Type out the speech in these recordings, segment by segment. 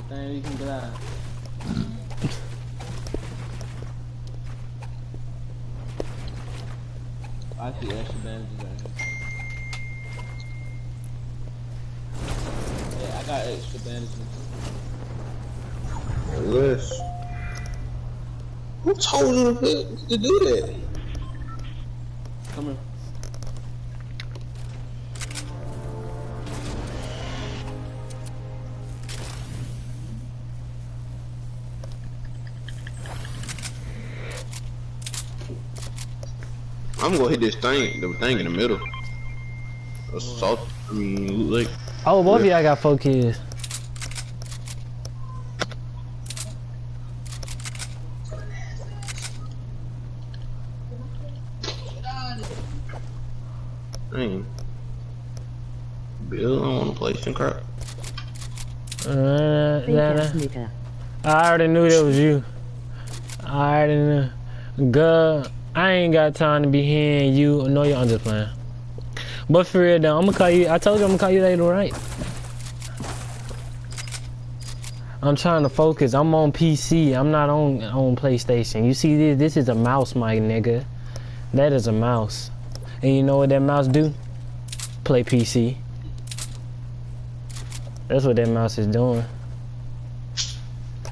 Thing you can glide. I see extra bandages right here. Yeah, I got extra bandages. Yes. Who told you to do that? Come here. I'm gonna hit this thing, the thing in the middle. Assault. I mean, like. Oh, both of y'all got 4 kids. Dang. Bill, I don't wanna play some crap. I already knew that was you. I already knew. Girl, I ain't got time to be hearing you. No, I'm just playing. But for real though, I'm gonna call you. I told you I'm gonna call you later, right? I'm trying to focus. I'm on PC. I'm not on PlayStation. You see this? This is a mouse, my nigga. That is a mouse. And you know what that mouse do? Play PC. That's what that mouse is doing.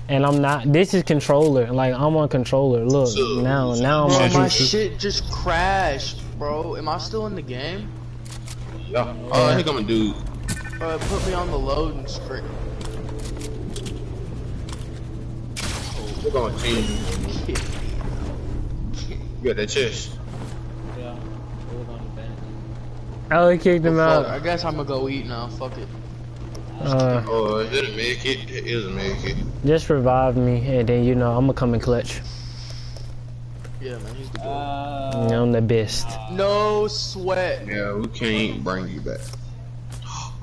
And I'm not. This is controller. Like I'm on controller. Look now I'm bro, on my PC. shit just crashed, bro. Am I still in the game? Yeah. Oh, I think I'm a dude. Put me on the loading screen. We're going team. You got that chest. Yeah. Hold on the bandage. Oh, he kicked him Fuck, out. I guess I'm gonna go eat now. Fuck it. Oh, is it a med kit? It is a med kit. Just revive me, and then you know I'm gonna come in clutch. Yeah, man, he's the goat. I'm the best. No sweat. Yeah, we can't bring you back.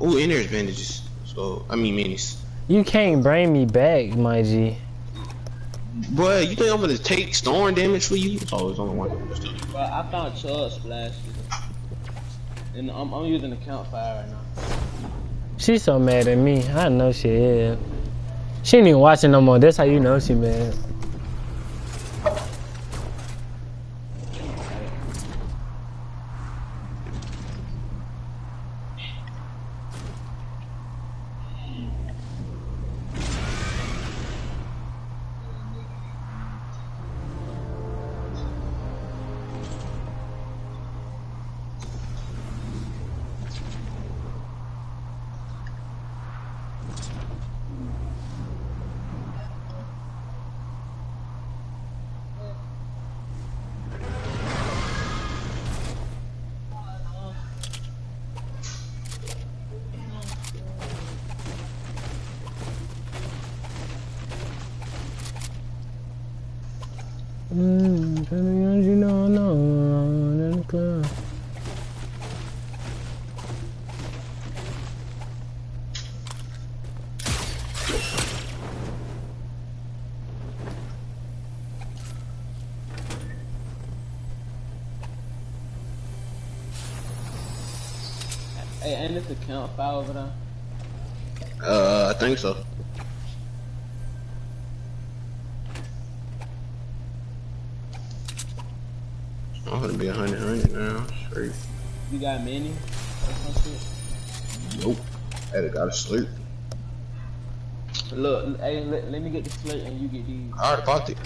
Oh, and there's bandages. So, I mean minis. You can't bring me back, my G. Boy, you think I'm gonna take storm damage for you? It's always only one. But I found Chug Splash. And I'm using the campfire right now. She's so mad at me. I know she is. She ain't even watching no more. That's how you know she mad. You know, no, in the club. Hey, ain't this a campfire over there? I think so. I'm gonna be 100 now. Straight. You got many? Or some shit? Nope. I gotta sleep. Look, hey, let me get the slate and you get these. I already popped it.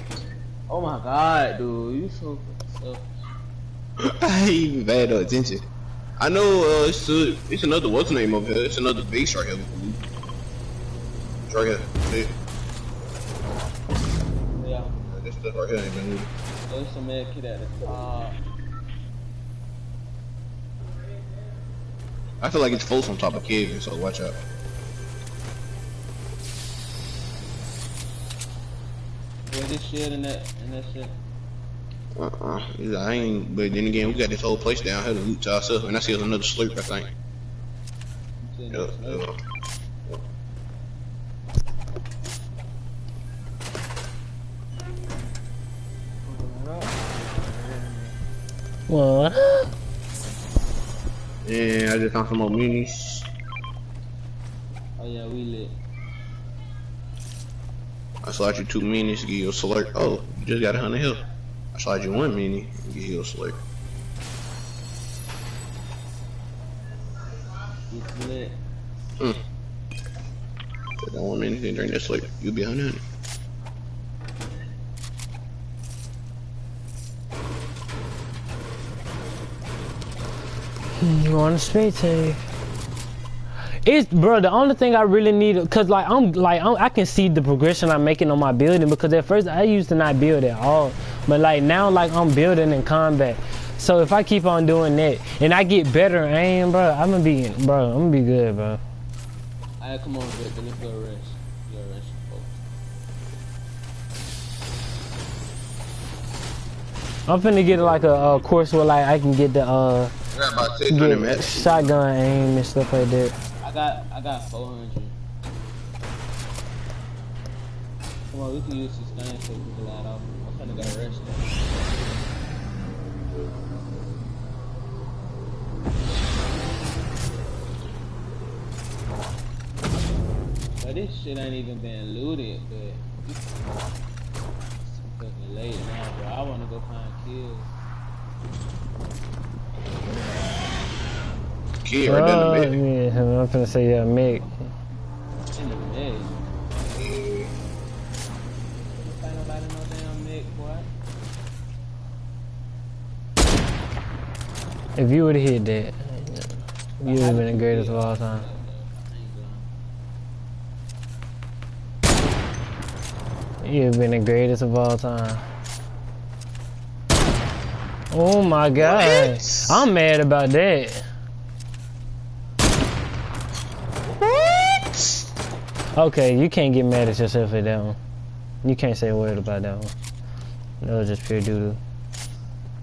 Oh my god, dude, you so. I ain't even paying no attention. I know it's another what's the name over here. It's another base right here. It's right here. See? Yeah. This stuff right here ain't been moving. There's some med kit at the top. I feel like it's full on top of Kevin, so watch out. Where this shit and that shit. I ain't, but then again, we got this whole place down here to loot to ourselves, and I see there's another slurp, I think. What? Yeah, I just found some more minis. Oh yeah, we lit. I slide you 2 minis to give you a slurp. Oh, you just got 100 health. I slide you 1 mini and give you a slurp. It's lit. Take that 1 mini and drink that slurp. You'll be 100. You want to spectate? It's, bro, the only thing I really need, cause I can see the progression I'm making on my building, because at first I used to not build at all, but like now like I'm building in combat. So if I keep on doing that and I get better aim, bro, I'm gonna be good, bro. Alright, come on, Vic, let's go rest. Go rest, folks. I'm finna get like a course where like I can get the I got about 600 matches. shotgun aim and stuff like that. I got 400. Come on, we can use this gun so we can light off. I'm finna go rest now. But this shit ain't even been looted, but it's fucking late now, bro. I wanna go find kills. Kid right down the mid. Yeah, I'm finna say yeah, Mick. In the mid. Ain't nobody no damn Mick, boy. If you would've hit that, you would've been the greatest of all time. You've been the greatest of all time. Oh my god. What? I'm mad about that. What? Okay, you can't get mad at yourself at that one. You can't say a word about that one. That was just pure doo-doo.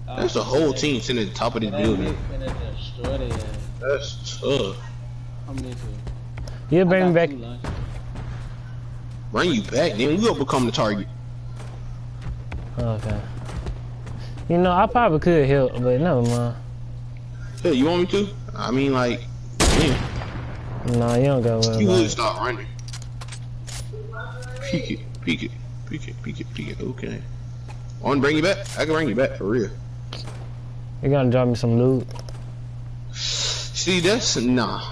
That's the whole team sitting at the top of this building. That's tough. I'm into it. You'll bring me back. Bring you back, then we'll become the target. Okay. You know, I probably could help, but never mind. Hey, you want me to? I mean, like, yeah. No, you don't got You worry would about stop running. Peek it, peek it, peek it, peek it, peek it. Okay. I want to bring you back? I can bring you back for real. it. You gotta drop me some loot. See, that's nah.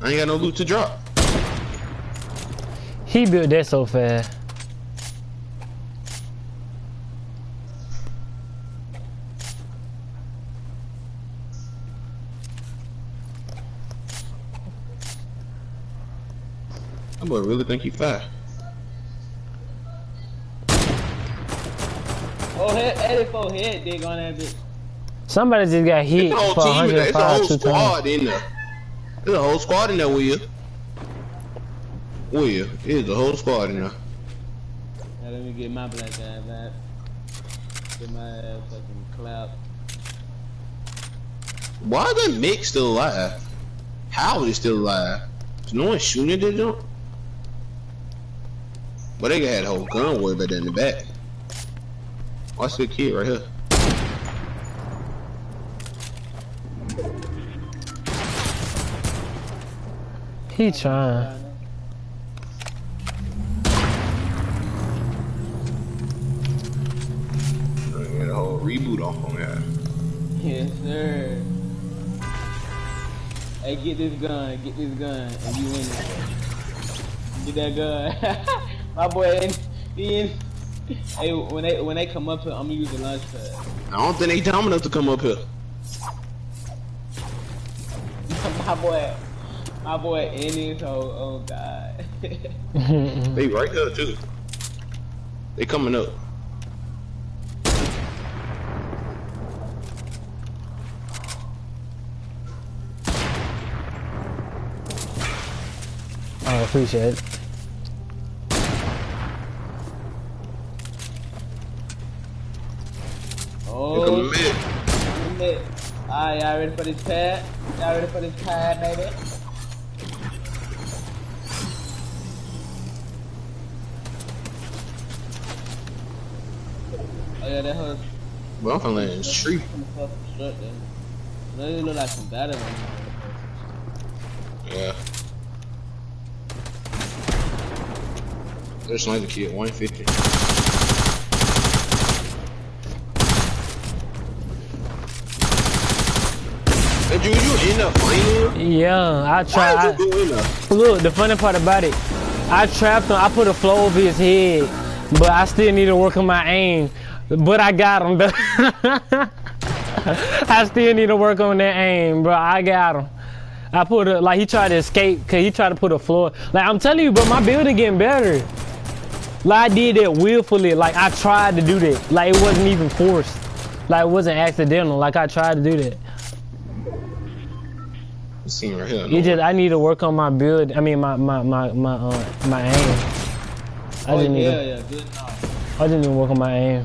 I ain't got no loot to drop. He built that so fast. I boy really think he fast. Oh, 84 head dig on that bitch. Somebody just got hit It's a whole for team in there. It's a 105 whole 2 times. squad in there. There's a whole squad in there, Will. Will, there's a whole squad in there. Now let me get my black guy back. Get my ass fucking clap. Why is that Mick still alive? How is he still alive? Is no one shooting at that jump? But they had a whole gun way better in the back. Watch the kid right here. He trying. Get a whole reboot off on that. Yes, sir. Hey, get this gun, and you win it. Get that gun. My boy, he in. Hey, when they come up here, I'm gonna use the launch pad. I don't think they time enough to come up here. My boy in his hole, oh god. They right there too. They coming up. I appreciate it. Oh, mid. Alright, y'all ready for this pad? Y'all ready for this pad, baby? Oh yeah, that hurt. But I'm finna land in the street. They look like some battle. Yeah. There's another kid, 150. Hey, Drew, you end up fighting? Yeah, I Why tried. did you go in there? Look, the funny part about it, I trapped him. I put a flow over his head, but I still need to work on my aim. But I got him. I still need to work on that aim, bro. I got him. I put a, like, he tried to escape because he tried to put a floor. Like, I'm telling you, bro, my building getting better. Like, I did that willfully. Like, I tried to do that. Like, it wasn't even forced. Like, it wasn't accidental. Like, I tried to do that. This scene right here. You just, I need to work on my build. I mean, my aim. I didn't need to, yeah, good enough. I didn't even work on my aim.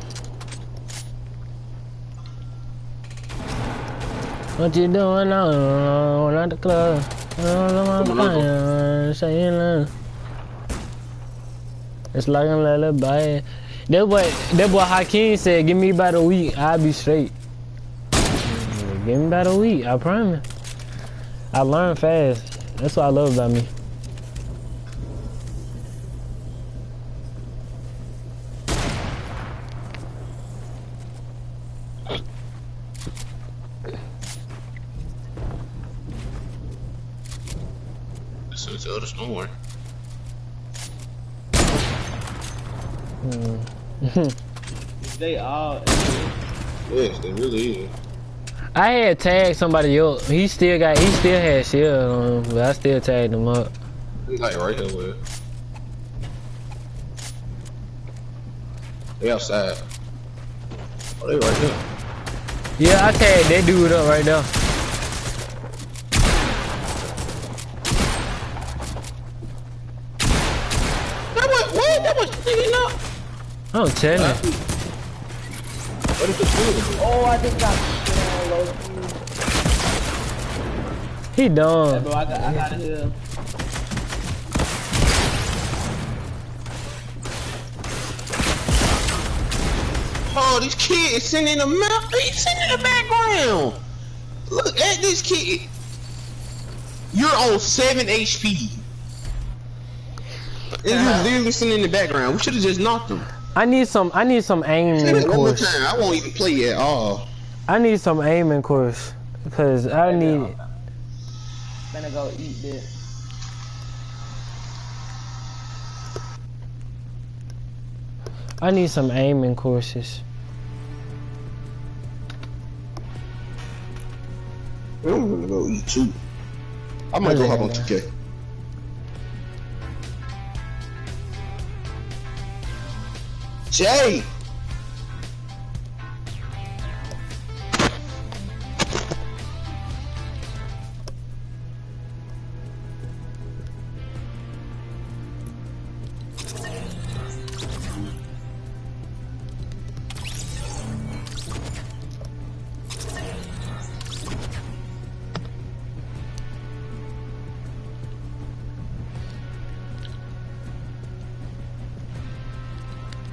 What you doing now? At the club. Saying love. It's like a lullaby. That boy Hakeem said, give me about a week, I'll be straight. Give me about a week, I promise. I learn fast. That's what I love about me. So it's out of nowhere. They all. Yes, they really is. I had tagged somebody else. He still had shield on him, but I still tagged him up. He's like right here with it. They outside. Oh, they right here. Yeah, I tagged that dude up right there. That was clean up. I'm telling you. What is the food? Oh, I just got low. He Hey, done. bro, I got it here. Oh, this kid is sitting in the mouth. He's sitting in the background. Look at this kid. You're on 7 HP. And you're literally sitting in the background. We should have just knocked him. I need some aiming One more course. time. I won't even play at all. I need some aiming course. Cause I need Gonna go eat this. some aiming courses. I'm gonna go eat too. I might go hop on 2K. Jay!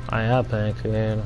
I am playing creator.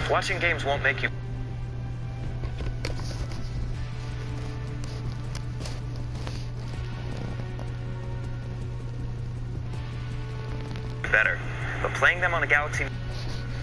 Watching games won't make you better, but playing them on a Galaxy...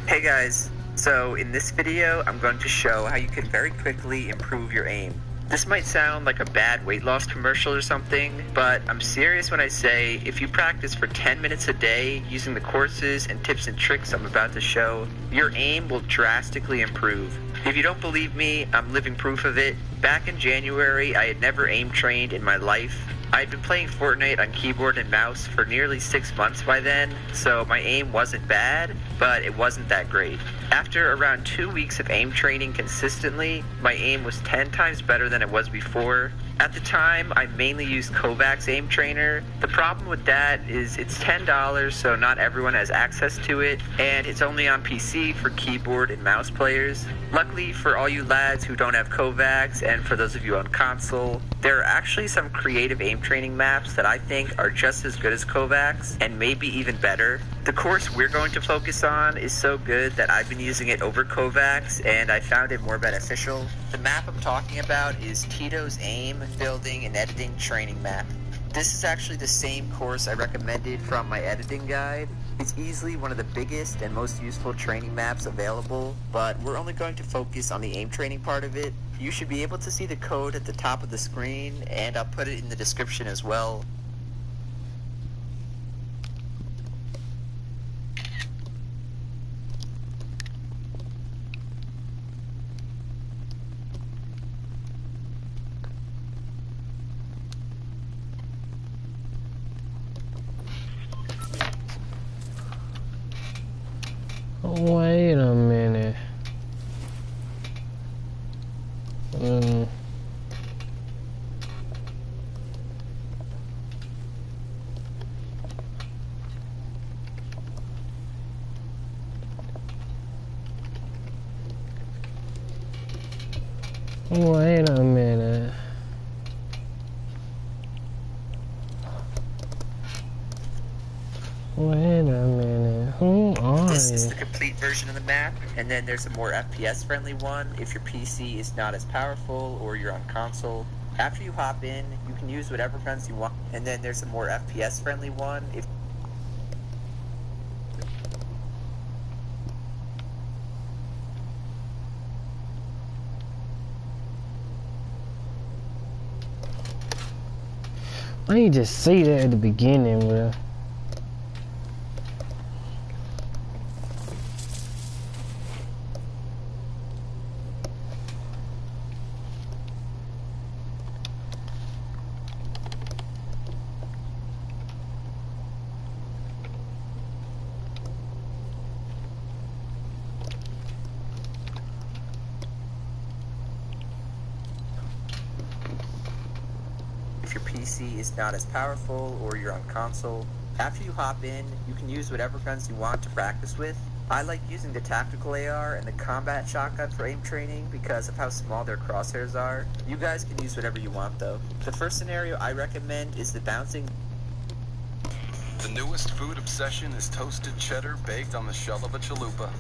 Hey guys, so in this video I'm going to show how you can very quickly improve your aim. This might sound like a bad weight loss commercial or something, but I'm serious when I say if you practice for 10 minutes a day using the courses and tips and tricks I'm about to show, your aim will drastically improve. If you don't believe me, I'm living proof of it. Back in January, I had never aim trained in my life. I'd been playing Fortnite on keyboard and mouse for nearly 6 months by then, so my aim wasn't bad, but it wasn't that great. After around 2 weeks of aim training consistently, my aim was 10 times better than it was before. At the time, I mainly used Kovacs Aim Trainer. The problem with that is it's $10, so not everyone has access to it, and it's only on PC for keyboard and mouse players. Luckily for all you lads who don't have Kovacs, and for those of you on console, there are actually some creative aim training maps that I think are just as good as Kovacs, and maybe even better. The course we're going to focus on is so good that I've been using it over Kovacs, and I found it more beneficial. The map I'm talking about is Tito's Aim Building and Editing Training Map. This is actually the same course I recommended from my editing guide. It's easily one of the biggest and most useful training maps available, but we're only going to focus on the aim training part of it. You should be able to see the code at the top of the screen, and I'll put it in the description as well. Wait a minute. Wait a minute. Wait a minute. Who are This is you? the complete version of the map, and then there's a more FPS friendly one if your PC is not as powerful or you're on console. After you hop in, you can use whatever guns you want, and then there's a more FPS friendly one if Why you just say that at the beginning, bro? if your PC is not as powerful or you're on console. After you hop in, you can use whatever guns you want to practice with. I like using the tactical AR and the combat shotgun for aim training because of how small their crosshairs are. You guys can use whatever you want though. The first scenario I recommend is the bouncing. The newest food obsession is toasted cheddar baked on the shell of a chalupa.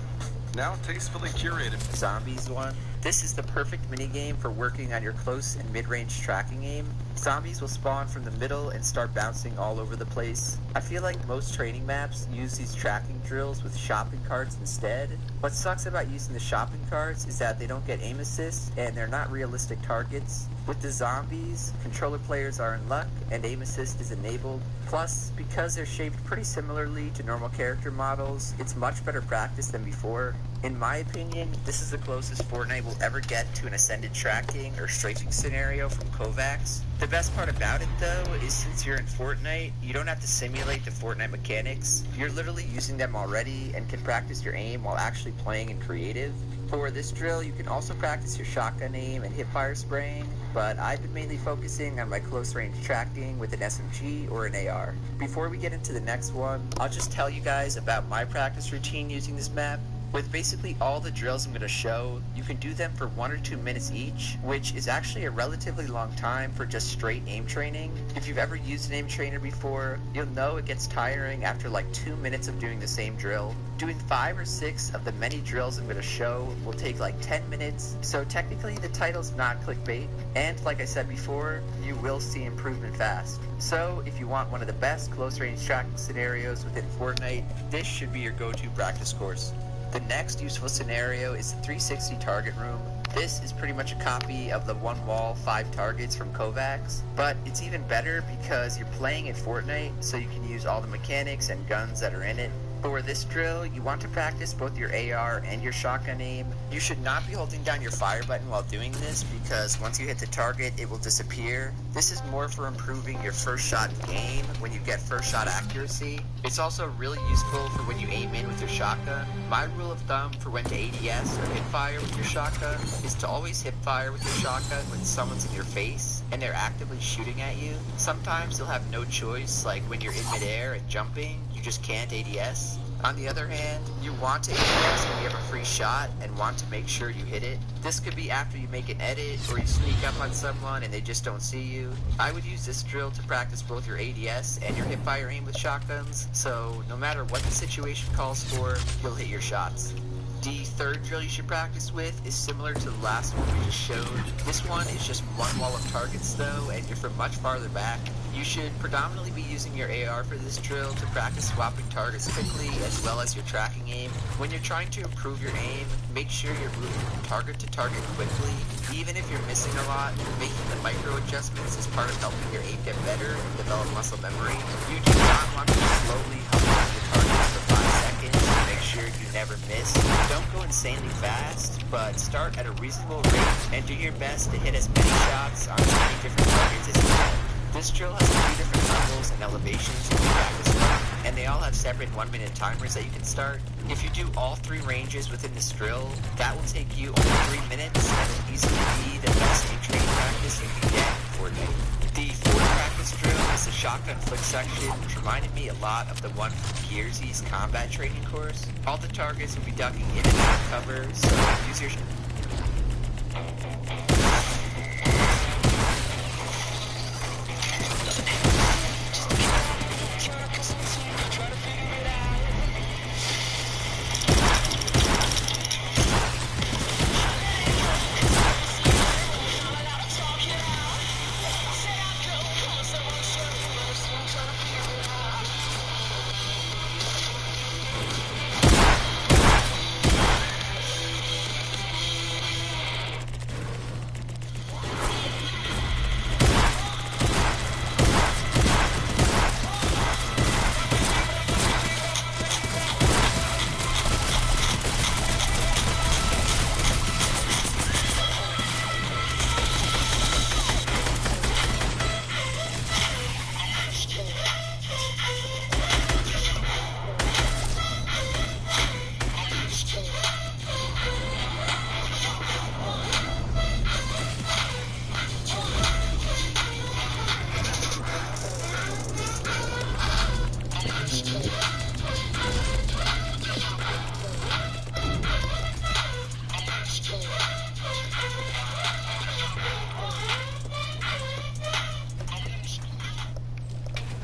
Now tastefully curated. Zombies one. This is the perfect minigame for working on your close and mid-range tracking aim. Zombies will spawn from the middle and start bouncing all over the place. I feel like most training maps use these tracking drills with shopping carts instead. What sucks about using the shopping carts is that they don't get aim assist and they're not realistic targets. With the zombies, controller players are in luck and aim assist is enabled. Plus, because they're shaped pretty similarly to normal character models, it's much better practice than before. In my opinion, this is the closest Fortnite will ever get to an ascended tracking or strafing scenario from Kovacs. The best part about it though is since you're in Fortnite, you don't have to simulate the Fortnite mechanics. You're literally using them already and can practice your aim while actually playing in creative. For this drill, you can also practice your shotgun aim and hipfire spraying, but I've been mainly focusing on my close range tracking with an SMG or an AR. Before we get into the next one, I'll just tell you guys about my practice routine using this map. With basically all the drills I'm going to show, you can do them for 1 or 2 minutes each, which is actually a relatively long time for just straight aim training. If you've ever used an aim trainer before, you'll know it gets tiring after like 2 minutes of doing the same drill. Doing 5 or 6 of the many drills I'm going to show will take like 10 minutes, so technically the title's not clickbait, and like I said before, you will see improvement fast. So if you want one of the best close range tracking scenarios within Fortnite, this should be your go-to practice course. The next useful scenario is the 360 target room. This is pretty much a copy of the one wall, 5 targets from Kovacs, but it's even better because you're playing in Fortnite, so you can use all the mechanics and guns that are in it. For this drill, you want to practice both your AR and your shotgun aim. You should not be holding down your fire button while doing this because once you hit the target, it will disappear. This is more for improving your first shot game when you get first shot accuracy. It's also really useful for when you aim in with your shotgun. My rule of thumb for when to ADS or hip fire with your shotgun is to always hip fire with your shotgun when someone's in your face and they're actively shooting at you. Sometimes you'll have no choice, like when you're in midair and jumping, you just can't ADS. On the other hand, you want to ADS when you have a free shot and want to make sure you hit it. This could be after you make an edit or you sneak up on someone and they just don't see you. I would use this drill to practice both your ADS and your hipfire aim with shotguns, so no matter what the situation calls for, you'll hit your shots. The third drill you should practice with is similar to the last one we just showed. This one is just one wall of targets though, and you're from much farther back. You should predominantly be using your AR for this drill to practice swapping targets quickly as well as your tracking aim. When you're trying to improve your aim, make sure you're moving from target to target quickly. Even if you're missing a lot, making the micro adjustments is part of helping your aim get better and develop muscle memory. You do not want to slowly hover over your targets for 5 seconds to make sure you never miss. Don't go insanely fast, but start at a reasonable rate and do your best to hit as many shots on as many different targets as you can. This drill has 3 different levels and elevations you can practice with, and they all have separate 1-minute timers that you can start. If you do all 3 ranges within this drill, that will take you only 3 minutes and will easily be the best aim training practice you can get for a day. The 4th practice drill is the shotgun flick section, which reminded me a lot of the one from Gearsy's combat training course. All the targets will be ducking in and out of cover, so use your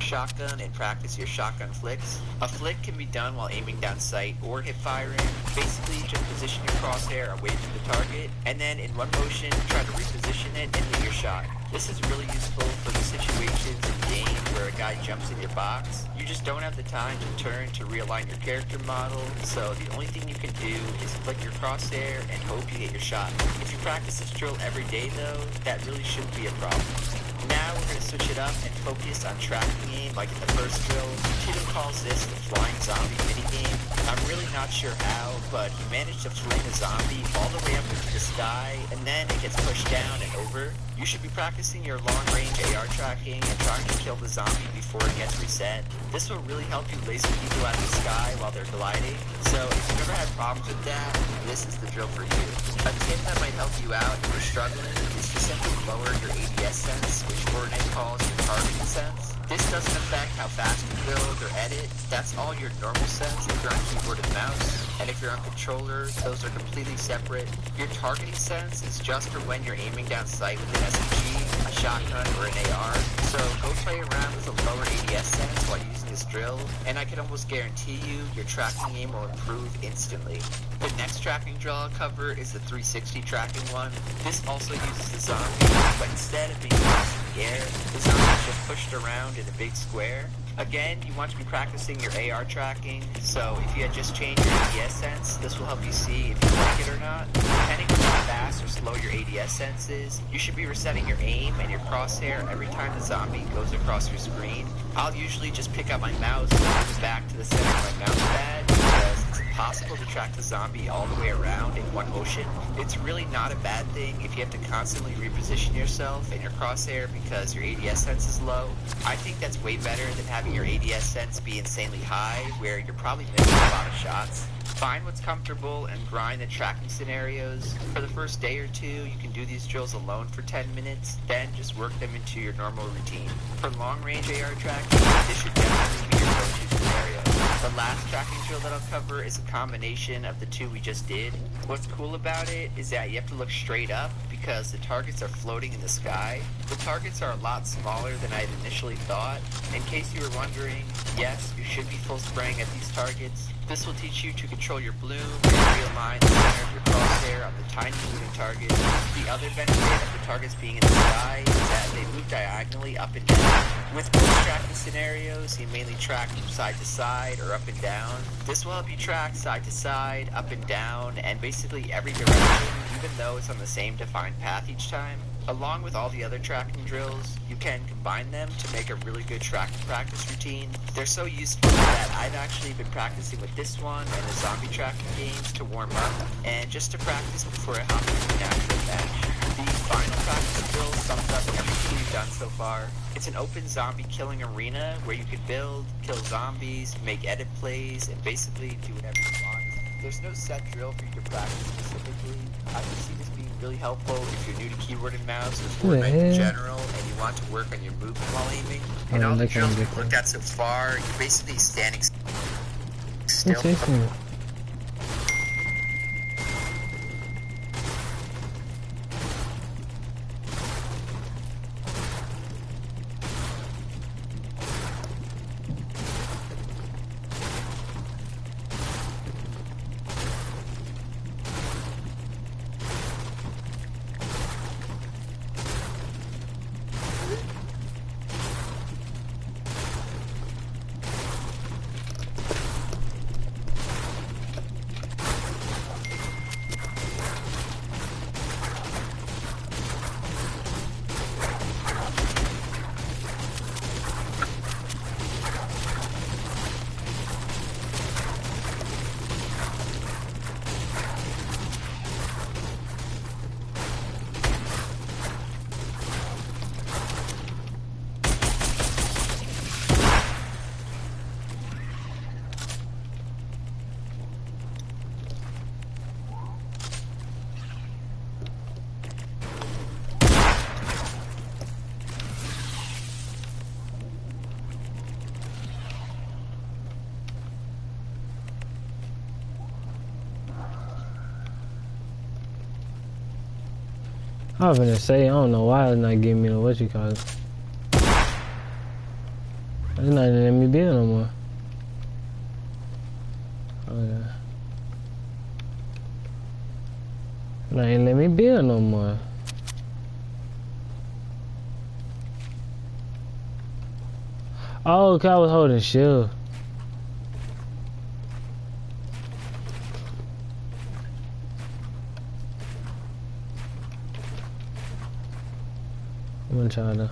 shotgun and practice your shotgun flicks. A flick can be done while aiming down sight or hip firing. Basically, just position your crosshair away from the target, and then in one motion, try to reposition it and hit your shot. This is really useful for the situations in game where a guy jumps in your box. You just don't have the time to turn to realign your character model, so the only thing you can do is flick your crosshair and hope you hit your shot. If you practice this drill every day though, that really shouldn't be a problem. Now we're going to switch it up and focus on tracking aim like in the first drill. Tito calls this the flying zombie minigame. I'm really not sure how, but he managed to fling a zombie all the way up into the sky, and then it gets pushed down and over. You should be practicing your long-range AR tracking and trying to kill the zombie before it gets reset. This will really help you laser people out of the sky while they're gliding. So if you've ever had problems with that, this is the drill for you. A tip that might help you out if you're struggling is to simply lower your ADS sense, which Fortnite calls your targeting sense. This doesn't affect how fast you build or edit. That's all your normal sense if you're on keyboard and mouse. And if you're on controller, those are completely separate. Your targeting sense is just for when you're aiming down sight with an SMG, a shotgun, or an AR. So go play around with a lower ADS sense while using this drill, and I can almost guarantee you your tracking aim will improve instantly. The next tracking drill I'll cover is the 360 tracking one. This also uses the zombie, but instead of being the air, the zombies get pushed around in a big square. Again, you want to be practicing your AR tracking, so if you had just changed your ADS sense, this will help you see if you like it or not. Depending on how fast or slow your ADS sense is, you should be resetting your aim and your crosshair every time the zombie goes across your screen. I'll usually just pick up my mouse and move back to the center of my mouse pad, because it's impossible to track the zombie all the way around in one motion. It's really not a bad thing if you have to constantly reposition yourself and your crosshair because your ADS sense is low. I think that's way better than having your ADS sense be insanely high, where you're probably missing a lot of shots. Find what's comfortable and grind the tracking scenarios. For the first day or two, you can do these drills alone for 10 minutes, then just work them into your normal routine. For long-range AR tracking, this should definitely be your go-to scenario. The last tracking drill that I'll cover is a combination of the two we just did. What's cool about it is that you have to look straight up because the targets are floating in the sky. The targets are a lot smaller than I had initially thought. In case you were wondering, yes, you should be full spraying at these targets. This will teach you to control your bloom and realign the center of your crosshair on the tiny moving target. The other benefit of the targets being in the sky is that they move diagonally up and down. With most tracking scenarios, you mainly track from side to side or up and down. This will help you track side to side, up and down, and basically every direction, even though it's on the same defined path each time. Along with all the other tracking drills, you can combine them to make a really good tracking practice routine. They're so useful that I've actually been practicing with this one and the zombie tracking games to warm up, and just to practice before I hop into the actual match. The final practice drill sums up everything we've done so far. It's an open zombie killing arena where you can build, kill zombies, make edit plays, and basically do whatever you want. There's no set drill for you to practice specifically. I can see this being really helpful if you're new to keyboard and mouse or Fortnite in general and you want to work on your movement while aiming. And all the drills we've looked at so far, you're basically standing still. I was gonna say, I don't know why it's not giving me the what you call it. It's not even letting me build no more. Oh yeah. Not even letting me build no more. Oh, cause I was holding shield. I'm gonna try to.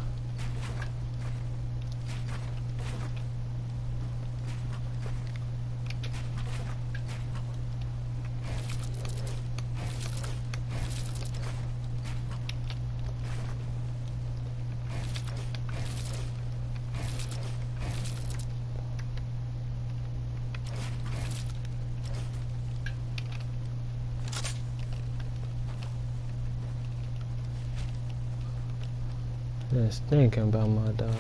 Just thinking about my dog.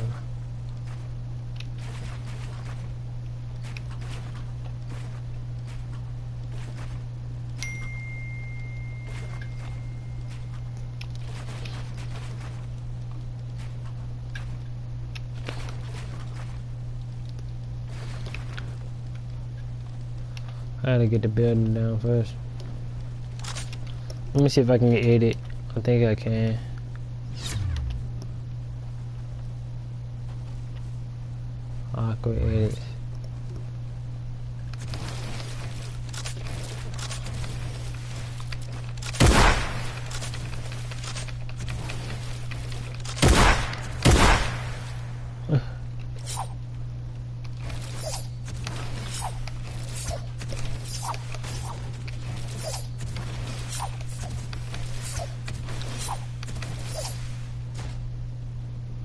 I gotta get the building down first. Let me see if I can get it. I think I can. awkward edits.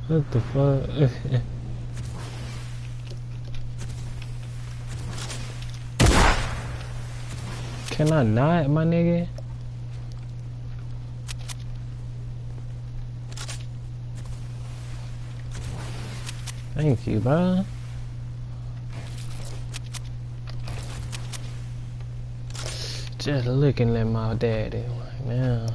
What the fuck? Can I not, my nigga? Thank you, bro. Just looking at my daddy right now.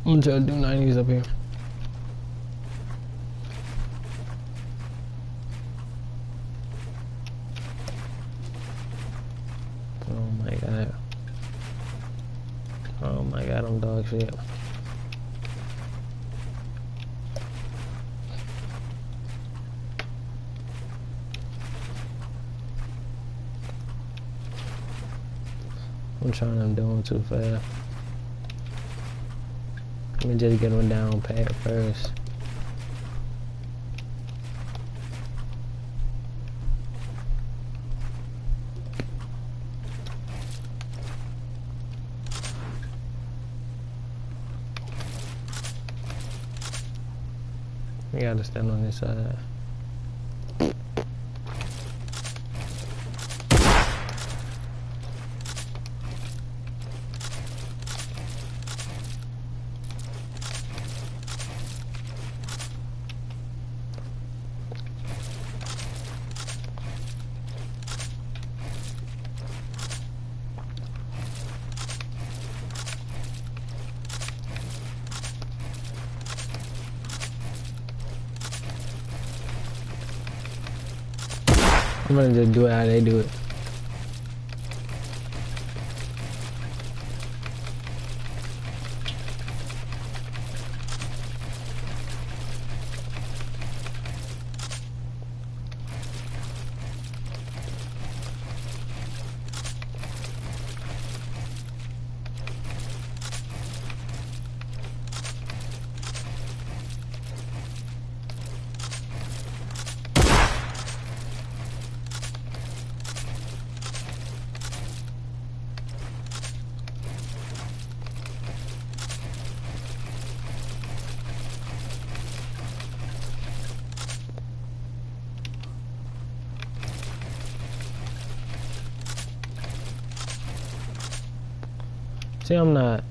I'm gonna try to do 90s up here. Oh my god. Oh my god, I'm dog shit. I'm trying, I'm doing too fast. Let me just get one down pat first. You gotta stand on this side. I'm gonna just do it how they do it. See, I'm not.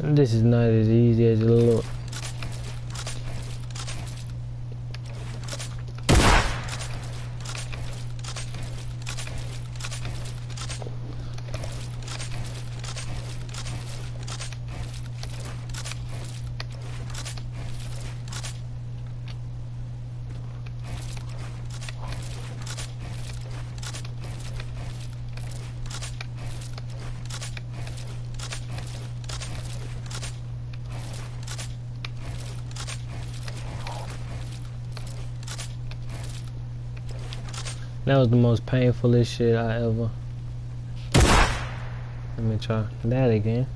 This is not as easy as it looks. That was the most painfulest shit I ever. Let me try that again.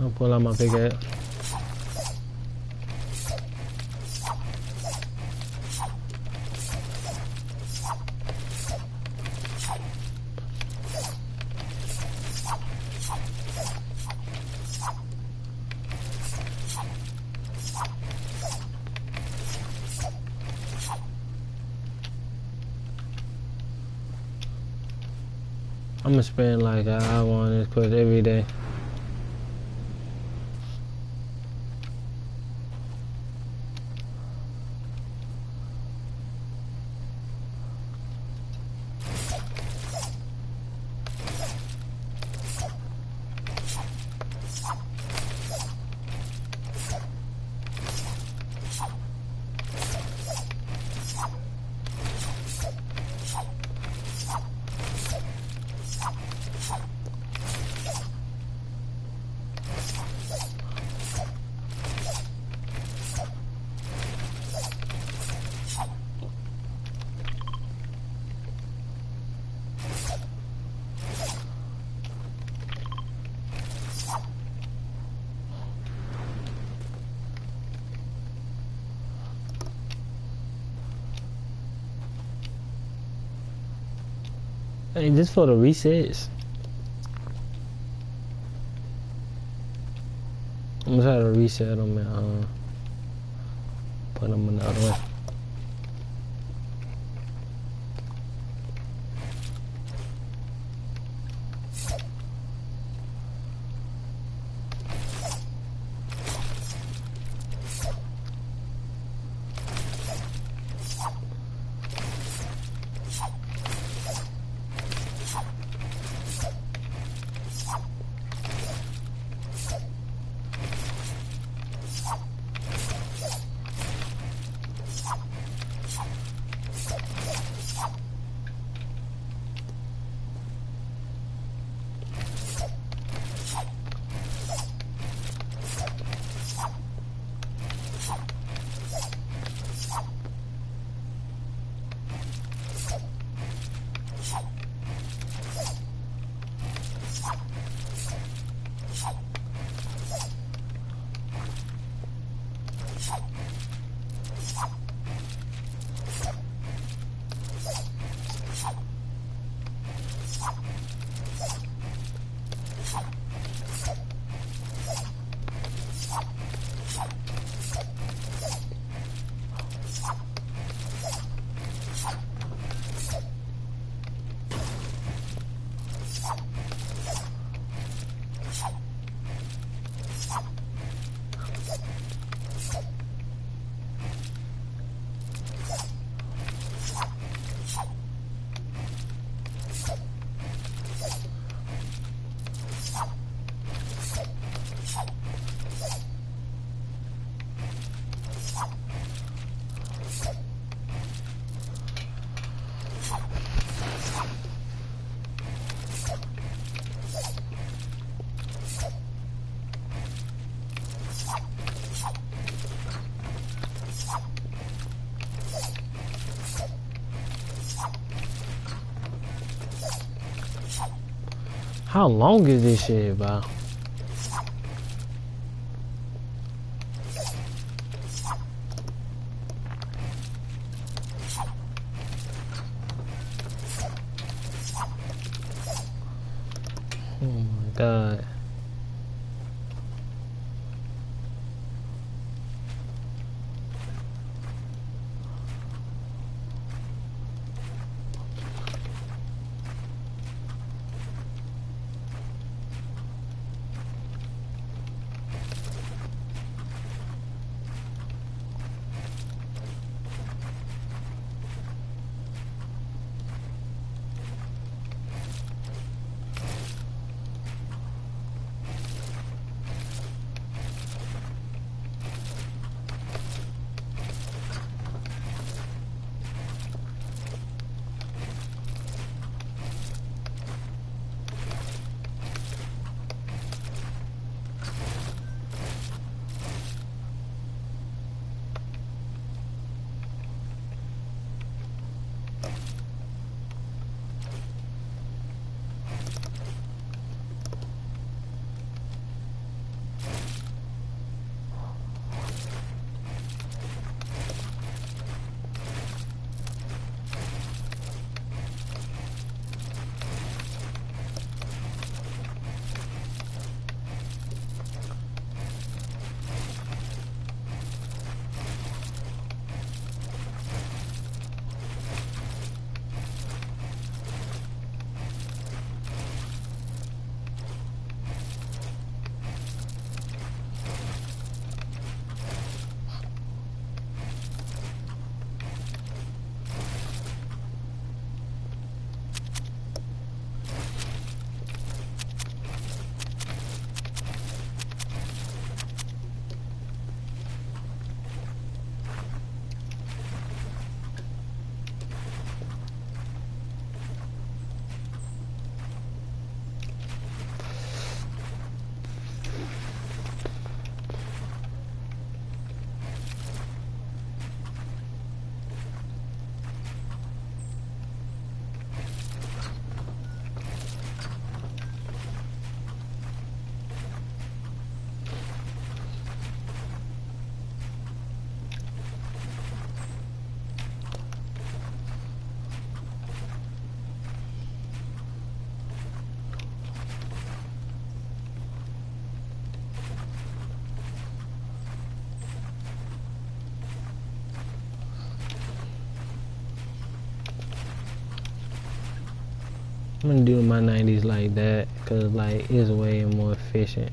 I'll pull out my big head. I'm gonna spend like an hour on this quest every day. Hey, just for the resets. I'm gonna try to reset them and put them in the other way. How long is this shit, bro? Oh my god. I'm gonna do my 90s like that, cause like it's way more efficient.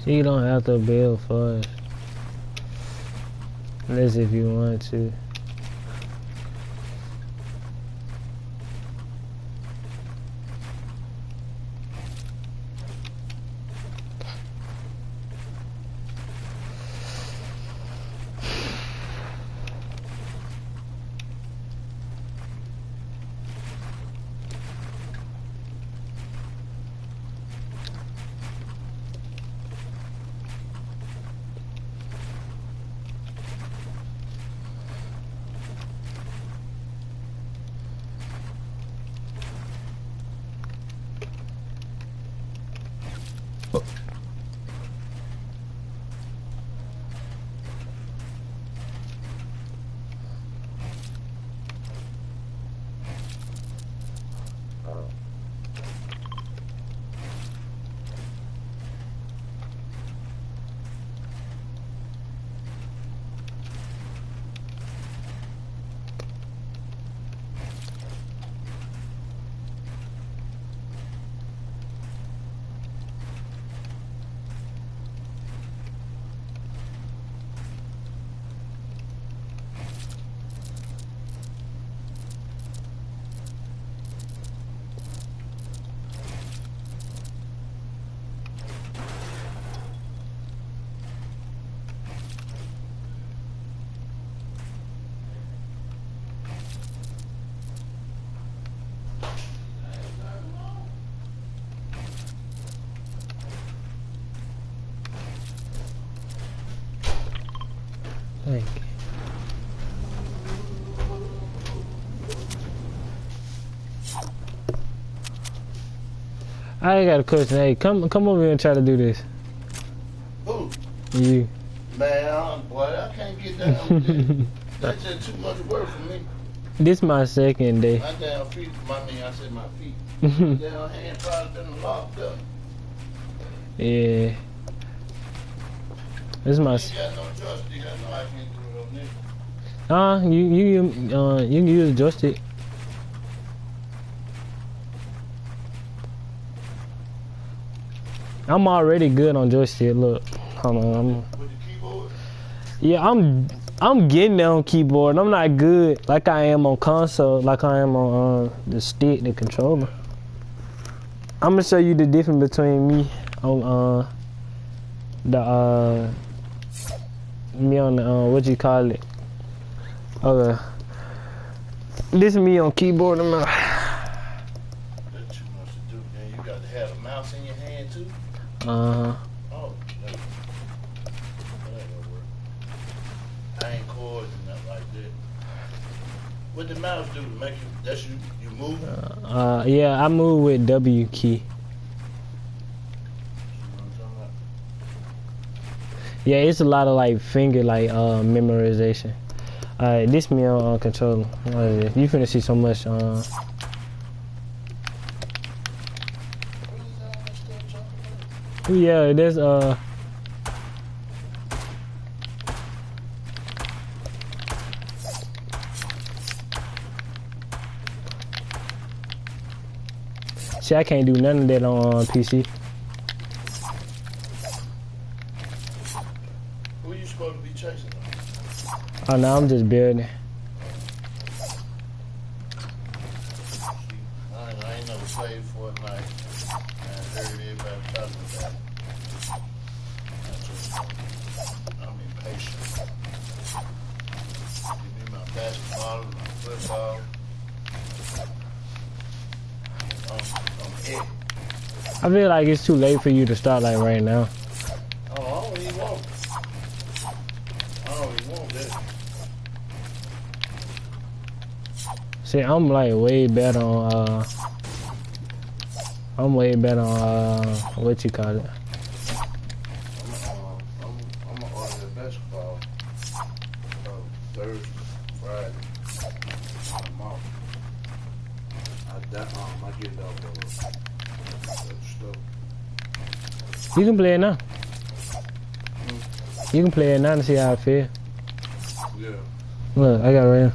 You don't have to build fast, unless if you want to. Thank you. I got a question. Hey, come over here and try to do this. Who? You. Man, boy, I can't get down. That's just too much work for me. This my second day. My damn feet, I said my feet. Damn hand probably been locked up. Yeah. This is my. You got no joystick, I know I can't do it on this. You can use a joystick. I'm already good on joystick. Look, hold on. With the keyboard? Yeah, I'm getting there on keyboard. I'm not good like I am on console, like I am on the stick, the controller. I'm gonna show you the difference between me on the me on the what you call it? Okay. This is me on keyboard and mouse. That's too much to do, man. You got to have a mouse in your hand too. Uh-huh. Oh, no. That ain't gonna work. I ain't chords and nothing like that. What the mouse do to make you? That's you move. Yeah, I move with W key. You know what I'm talking about? Yeah, it's a lot of like finger memorization. Alright, this me on controller. You finna see so much. Yeah, there's See, I can't do none of that on PC. Who you supposed to be chasing? Oh no, I'm just building. I ain't never played Fortnite. I heard everybody talking about it. I'm impatient. Give me my basketball, my football. I'm in. I feel like it's too late for you to start like right now. Oh, I don't even want it. I don't even want that. See, I'm like way better on I'm way better on what you call it. I'm gonna order the basketball. Thursday, Friday. I'm off. I get it off the store. You can play it now. You can play it now to see how I feel. Yeah. Look, I got it right here.